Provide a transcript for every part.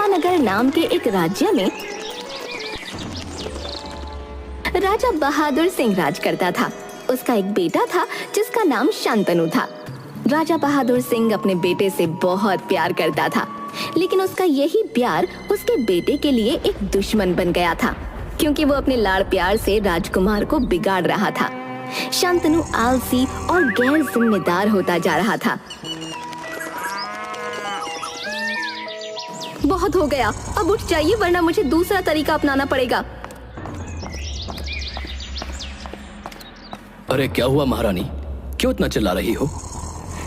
चंपानगर नाम के एक राज्य में राजा बहादुर सिंह राज करता था। उसका एक बेटा था जिसका नाम शांतनु था। राजा बहादुर सिंह अपने बेटे से बहुत प्यार करता था, लेकिन उसका यही प्यार उसके बेटे के लिए एक दुश्मन बन गया था, क्योंकि वो अपने लाड़ प्यार से राजकुमार को बिगाड़ रहा था। शांतनु आलसी और गैर जिम्मेदार होता जा रहा था। बहुत हो गया, अब उठ जाइए वरना मुझे दूसरा तरीका अपनाना पड़ेगा। अरे क्या हुआ महारानी, क्यों इतना चिल्ला रही हो?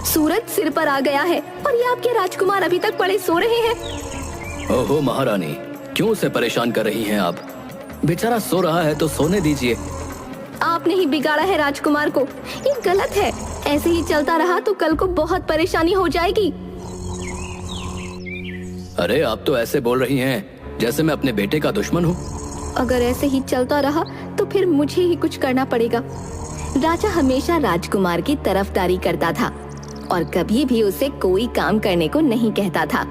सूरज सिर पर आ गया है और ये आपके राजकुमार अभी तक पड़े सो रहे हैं। ओहो महारानी, क्यों उसे परेशान कर रही हैं आप? बेचारा सो रहा है तो सोने दीजिए। आपने ही बिगाड़ा है राजकुमार को, ये गलत है। ऐसे ही चलता रहा तो कल को बहुत परेशानी हो जाएगी। अरे आप तो ऐसे बोल रही हैं जैसे मैं अपने बेटे का दुश्मन हूँ। अगर ऐसे ही चलता रहा तो फिर मुझे ही कुछ करना पड़ेगा। राजा हमेशा राजकुमार की तरफदारी करता था और कभी भी उसे कोई काम करने को नहीं कहता था।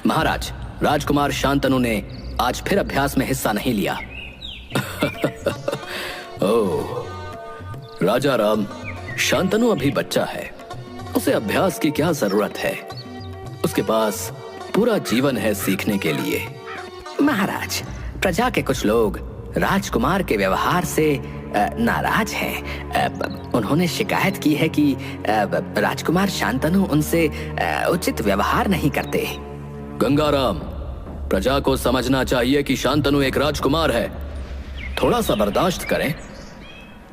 महाराज, राजकुमार शांतनु ने आज फिर अभ्यास में हिस्सा नहीं लिया। ओह, राजा राम, शांतनु अभी बच्चा है, उसे अभ्यास की क्या जरूरत है? उसके पास पूरा जीवन है सीखने के लिए। महाराज, प्रजा के कुछ लोग राजकुमार के व्यवहार से नाराज हैं। उन्होंने शिकायत की है कि राजकुमार शांतनु उनसे उचित व्यवहार नहीं करते। गंगाराम, प्रजा को समझना चाहिए कि शांतनु एक राजकुमार है, थोड़ा सा बर्दाश्त करें।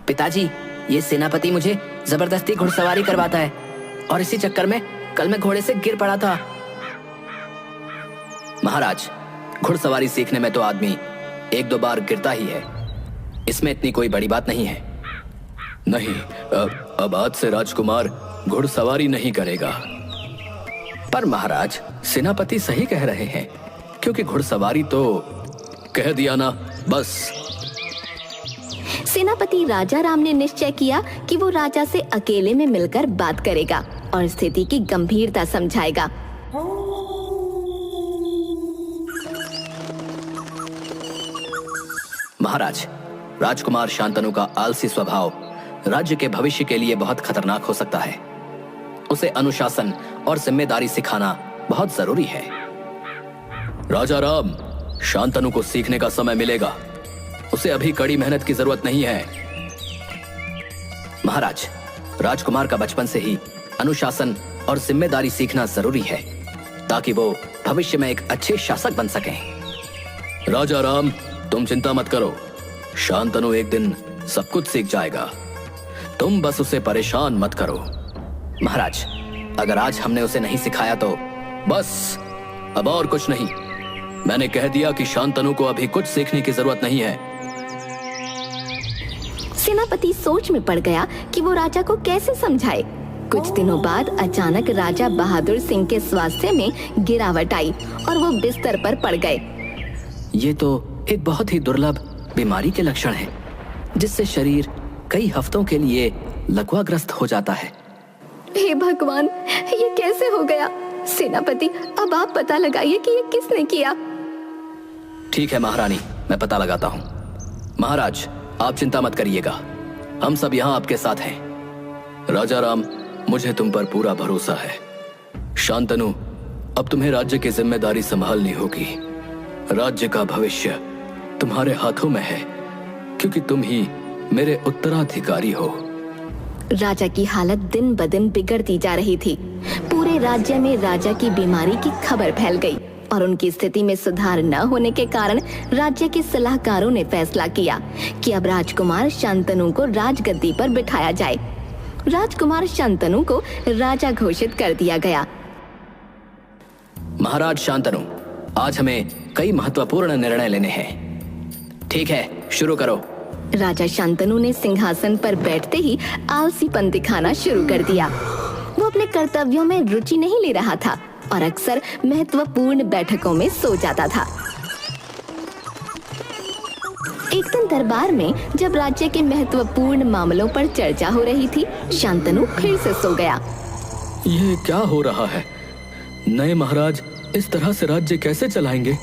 पिताजी, ये सेनापति मुझे जबरदस्ती घुड़सवारी करवाता है और इसी चक्कर में कल मैं घोड़े से गिर पड़ा था। महाराज, घुड़सवारी सीखने में तो आदमी एक दो बार गिरता ही है, इसमें इतनी कोई बड़ी बात नहीं है। नहीं, अब आज से राजकुमार घुड़सवारी नहीं करेगा। पर महाराज, सेनापति सही कह रहे हैं, क्योंकि घुड़सवारी तो कह दिया ना, बस। सेनापति राजा राम ने निश्चय किया कि वो राजा से अकेले में मिलकर बात करेगा और स्थिति की गंभीरता समझाएगा। महाराज, राजकुमार शांतनु का आलसी स्वभाव राज्य के भविष्य के लिए बहुत खतरनाक हो सकता है। उसे अनुशासन और जिम्मेदारी सिखाना बहुत जरूरी है। राजा राम, शांतनु को सीखने का समय मिलेगा, उसे अभी कड़ी मेहनत की जरूरत नहीं है। महाराज, राजकुमार का बचपन से ही अनुशासन और जिम्मेदारी सीखना जरूरी है, ताकि वो भविष्य में एक अच्छे शासक बन सकें। राजा राम, तुम चिंता मत करो, शांतनु एक दिन सब कुछ सीख जाएगा, तुम बस उसे परेशान मत करो। महाराज, अगर आज हमने उसे नहीं सिखाया तो बस, अब और कुछ नहीं। मैंने कह दिया कि शांतनु को अभी कुछ सीखने की जरूरत नहीं है। सेनापति सोच में पड़ गया कि वो राजा को कैसे समझाए। कुछ दिनों बाद अचानक राजा बहादुर सिंह के स्वास्थ्य में गिरावट आई और वो बिस्तर पर पड़ गए। ये तो एक बहुत ही दुर्लभ बीमारी के लक्षण है, जिससे शरीर कई हफ्तों के लिए लकवाग्रस्त हो जाता है। हे भगवान, ये कैसे हो गया? सेनापति, अब आप पता लगाइए कि ये किसने किया। ठीक है महारानी, मैं पता लगाता हूँ। महाराज, आप चिंता मत करिएगा, हम सब यहाँ आपके साथ हैं। राजा राम, मुझे तुम पर पूरा भरोसा है। शांतनु, अब तुम्हें राज्य की जिम्मेदारी संभालनी होगी। राज्य का भविष्य तुम्हारे हाथों में है, क्योंकि तुम ही मेरे उत्तराधिकारी हो। राजा की हालत दिन ब दिन बिगड़ती जा रही थी। पूरे राज्य में राजा की बीमारी की खबर फैल गई और उनकी स्थिति में सुधार न होने के कारण राज्य के सलाहकारों ने फैसला किया कि अब राजकुमार शांतनु को राजगद्दी पर बिठाया जाए। राजकुमार शांतनु को राजा घोषित कर दिया गया। महाराज शांतनु, आज हमें कई महत्वपूर्ण निर्णय लेने हैं। ठीक है, शुरू करो। राजा शांतनु ने सिंहासन पर बैठते ही आलसीपन दिखाना शुरू कर दिया। वो अपने कर्तव्यों में रुचि नहीं ले रहा था और अक्सर महत्वपूर्ण बैठकों में सो जाता था। एक दिन दरबार में जब राज्य के महत्वपूर्ण मामलों पर चर्चा हो रही थी, शांतनु फिर से सो गया। ये क्या हो रहा है? नए महाराज इस तरह से राज्य कैसे चलाएंगे?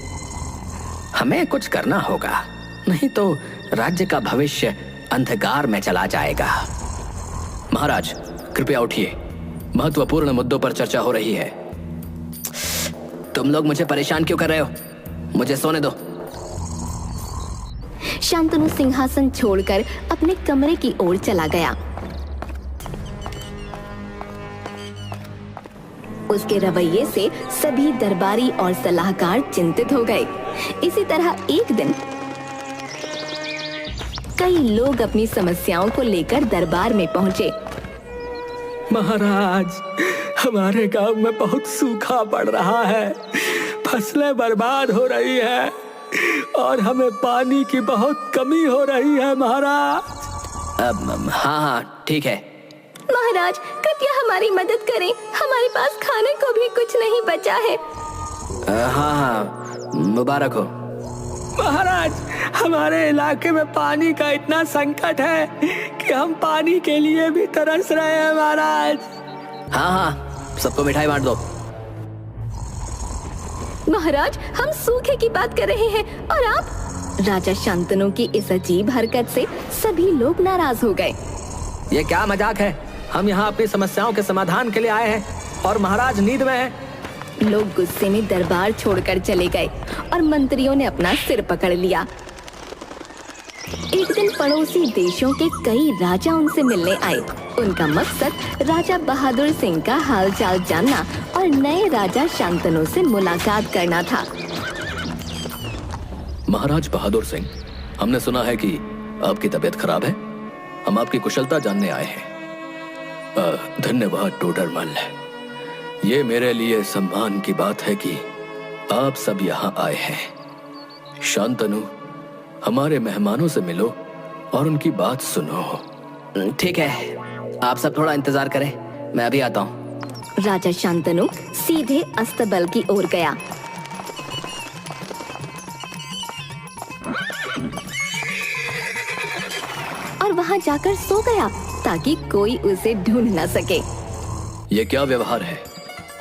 हमें कुछ करना होगा, नहीं तो राज्य का भविष्य अंधकार में चला जाएगा। महाराज कृपया उठिए, महत्वपूर्ण मुद्दों पर चर्चा हो रही है। तुम लोग मुझे परेशान क्यों कर रहे हो? मुझे सोने दो। शांतनु सिंहासन छोड़कर अपने कमरे की ओर चला गया। उसके रवैये से सभी दरबारी और सलाहकार चिंतित हो गए। इसी तरह एक दिन कई लोग अपनी समस्याओं को लेकर दरबार में पहुंचे। महाराज, हमारे गांव में बहुत सूखा पड़ रहा है, फसलें बर्बाद हो रही है और हमें पानी की बहुत कमी हो रही है महाराज। हाँ ठीक है। महाराज कृपया हमारी मदद करें, हमारे पास खाने को भी कुछ नहीं बचा है। हाँ, मुबारक हो। महाराज, हमारे इलाके में पानी का इतना संकट है कि हम पानी के लिए भी तरस रहे हैं महाराज। हाँ, सबको मिठाई बांट दो। महाराज हम सूखे की बात कर रहे हैं और आप? राजा शांतनु की इस अजीब हरकत से सभी लोग नाराज हो गए। ये क्या मजाक है? हम यहाँ अपनी समस्याओं के समाधान के लिए आए हैं और महाराज नींद में है। लोग गुस्से में दरबार छोड़कर चले गए और मंत्रियों ने अपना सिर पकड़ लिया। एक दिन पड़ोसी देशों के कई राजा उनसे मिलने आए। उनका मकसद राजा बहादुर सिंह का हालचाल जानना और नए राजा शांतनु से मुलाकात करना था। महाराज बहादुर सिंह, हमने सुना है कि आपकी तबीयत खराब है। हम आपकी कुशलता जानने आए हैं। धन्यवाद टोडरमल। ये मेरे लिए सम्मान की बात है कि आप सब यहाँ आए हैं। शांतनु, हमारे मेहमानों से मिलो और उनकी बात सुनो। ठीक है, आप सब थोड़ा इंतजार करें, मैं अभी आता हूँ। राजा शांतनु सीधे अस्तबल की ओर गया। और वहां जाकर सो गया ताकि कोई उसे ढूंढ न सके। ये क्या व्यवहार है?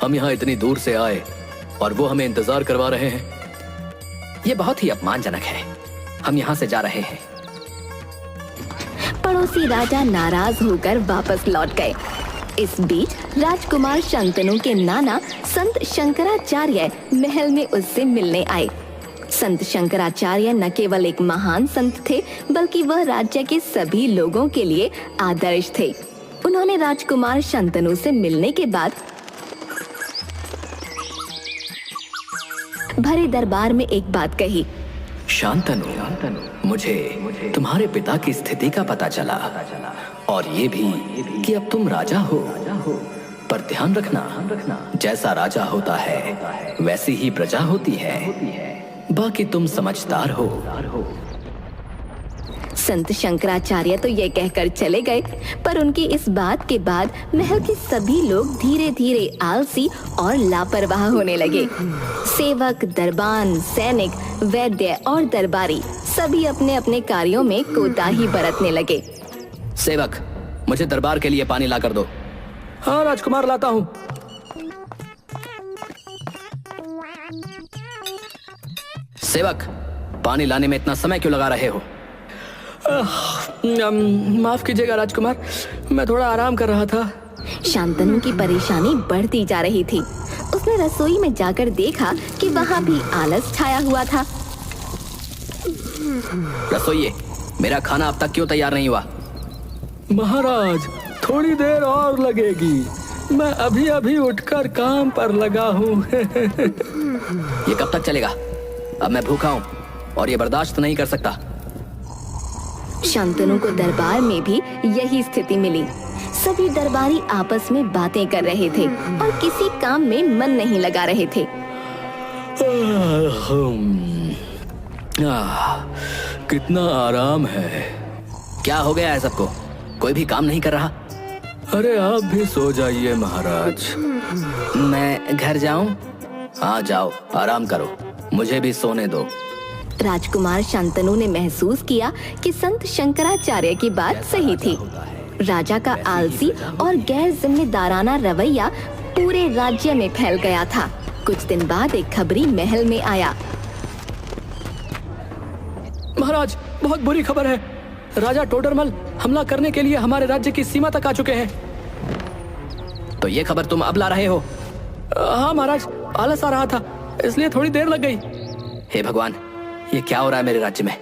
हम यहाँ इतनी दूर से आए और वो हमें इंतजार करवा रहे हैं। ये बहुत ही अपमानजनक है। हम यहाँ से जा रहे हैं। पड़ोसी राजा नाराज होकर वापस लौट गए। इस बीच राजकुमार शांतनु के नाना संत शंकराचार्य महल में उससे मिलने आए। संत शंकराचार्य न केवल एक महान संत थे, बल्कि वह राज्य के सभी लोगों के लिए आदर्श थे। उन्होंने राजकुमार शांतनु से मिलने के बाद भरे दरबार में एक बात कही। शांतनु, मुझे तुम्हारे पिता की स्थिति का पता चला और ये भी कि अब तुम राजा हो। पर ध्यान रखना, जैसा राजा होता है वैसी ही प्रजा होती है। बाकी तुम समझदार हो। संत शंकराचार्य तो ये कहकर चले गए, पर उनकी इस बात के बाद महल के सभी लोग धीरे धीरे आलसी और लापरवाह होने लगे। सेवक, दरबान, सैनिक, वैद्य और दरबारी सभी अपने अपने कार्यों में कोताही बरतने लगे। सेवक, मुझे दरबार के लिए पानी ला कर दो। हाँ राजकुमार, लाता हूँ। सेवक, पानी लाने में इतना समय क्यों लगा रहे हो? माफ कीजिएगा राजकुमार, मैं थोड़ा आराम कर रहा था। शांतनु की परेशानी बढ़ती जा रही थी। उसने रसोई में जाकर देखा कि वहाँ भी आलस छाया हुआ था। रसोइये, मेरा खाना अब तक क्यों तैयार नहीं हुआ? महाराज, थोड़ी देर और लगेगी। मैं अभी अभी उठकर काम पर लगा हूँ। ये कब तक चलेगा? अब मैं भूखा हूँ और ये बर्दाश्त नहीं कर सकता। शांतनु को दरबार में भी यही स्थिति मिली। सभी दरबारी आपस में बातें कर रहे थे और किसी काम में मन नहीं लगा रहे थे। कितना आराम है। क्या हो गया है सबको? कोई भी काम नहीं कर रहा? अरे आप भी सो जाइए महाराज। मैं घर जाऊं? हाँ जाओ, आराम करो, मुझे भी सोने दो। राजकुमार शांतनु ने महसूस किया कि संत शंकराचार्य की बात सही थी। राजा का आलसी और गैर जिम्मेदाराना रवैया पूरे राज्य में फैल गया था। कुछ दिन बाद एक खबरी महल में आया। महाराज, बहुत बुरी खबर है। राजा टोडरमल हमला करने के लिए हमारे राज्य की सीमा तक आ चुके हैं। तो ये खबर तुम अब ला रहे हो? हाँ महाराज, आलस आ रहा था इसलिए थोड़ी देर लग गई। हे भगवान, ये क्या हो रहा है मेरे राज्य में?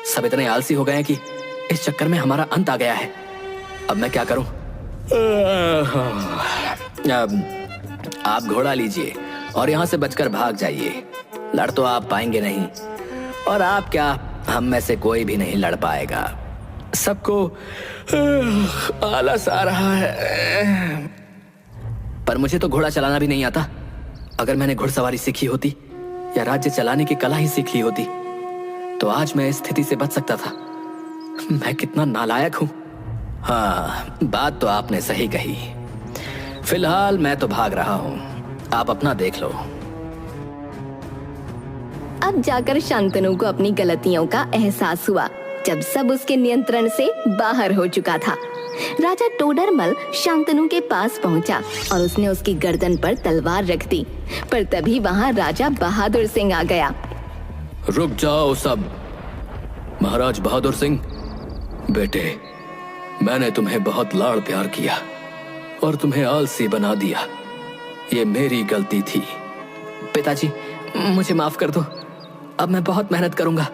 सब इतने आलसी हो गए हैं कि इस चक्कर में हमारा अंत आ गया है। अब मैं क्या करूं? आप घोड़ा लीजिए और यहाँ से बचकर भाग जाइए। लड़ तो आप पाएंगे नहीं, और आप क्या, हम में से कोई भी नहीं लड़ पाएगा। सबको आलस आ रहा है। पर मुझे तो घोड़ा चलाना भी नहीं आता। अगर मैंने घुड़सवारी सीखी होती या राज्य चलाने की कला ही सीख ली होती तो आज मैं इस स्थिति से बच सकता था। मैं कितना नालायक हूं। हाँ, बात तो आपने सही कही। फिलहाल मैं तो भाग रहा हूं, आप अपना देख लो। अब जाकर शांतनु को अपनी गलतियों का एहसास हुआ, जब सब उसके नियंत्रण से बाहर हो चुका था। राजा टोडरमल शांतनु के पास पहुंचा और उसने उसकी गर्दन पर तलवार रख दी। पर तभी वहां राजा बहादुर सिंह आ गया। रुक जाओ सब। महाराज बहादुर सिंह, बेटे, मैंने तुम्हें बहुत लाड़ प्यार किया और तुम्हें आलसी बना दिया। ये मेरी गलती थी। पिताजी, मुझे माफ कर दो। अब मैं बहुत मेहनत करूंगा।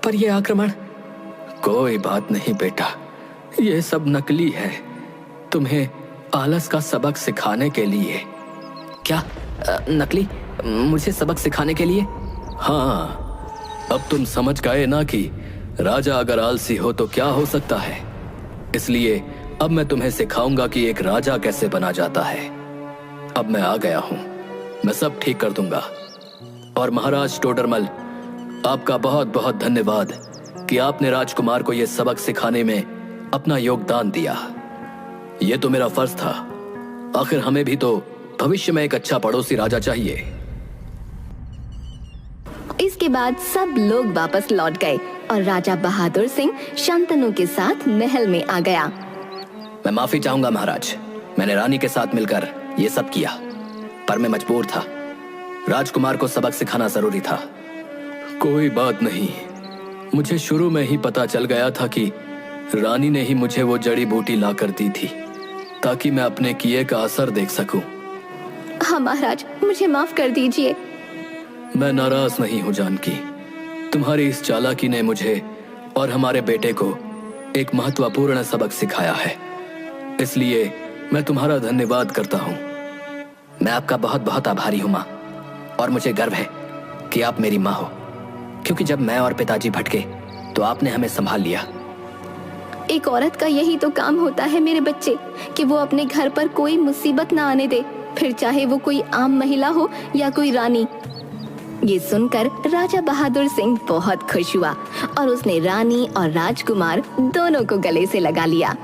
पर यह आक्रमण। कोई बात नहीं बेटा, ये सब नकली है, तुम्हें आलस का सबक सिखाने के लिए। क्या नकली? मुझे सबक सिखाने के लिए? हाँ, अब तुम समझ गए ना कि राजा अगर आलसी हो तो क्या हो सकता है। इसलिए अब मैं तुम्हें सिखाऊंगा कि एक राजा कैसे बना जाता है। अब मैं आ गया हूं, मैं सब ठीक कर दूंगा। और महाराज टोडरमल, आपका बहुत बहुत धन्यवाद कि आपने राजकुमार को यह सबक सिखाने में अपना योगदान दिया। यह तो मेरा फर्ज था। आखिर हमें भी तो भविष्य में एक अच्छा पड़ोसी राजा चाहिए। इसके बाद सब लोग वापस लौट गए और राजा बहादुर सिंह शांतनु के साथ महल में आ गया। मैं माफी चाहूंगा महाराज, मैंने रानी के साथ मिलकर ये सब किया, पर मैं मजबूर था। राजकुमार को सबक सिखाना जरूरी था। कोई बात नहीं, मुझे शुरू में ही पता चल गया था कि रानी ने ही मुझे वो जड़ी बूटी ला कर दी थी ताकि मैं अपने किए का असर देख सकूं। हाँ महाराज, मुझे माफ कर दीजिए। मैं नाराज नहीं हूं जानकी। तुम्हारी इस चालाकी ने मुझे और हमारे बेटे को एक महत्वपूर्ण सबक सिखाया है, इसलिए मैं तुम्हारा धन्यवाद करता हूं। मैं आपका बहुत बहुत आभारी हूं माँ, और मुझे गर्व है कि आप मेरी माँ हो, क्योंकि जब मैं और पिताजी भटके तो आपने हमें संभाल लिया। एक औरत का यही तो काम होता है मेरे बच्चे, कि वो अपने घर पर कोई मुसीबत ना आने दे, फिर चाहे वो कोई आम महिला हो या कोई रानी। ये सुनकर राजा बहादुर सिंह बहुत खुश हुआ और उसने रानी और राजकुमार दोनों को गले से लगा लिया।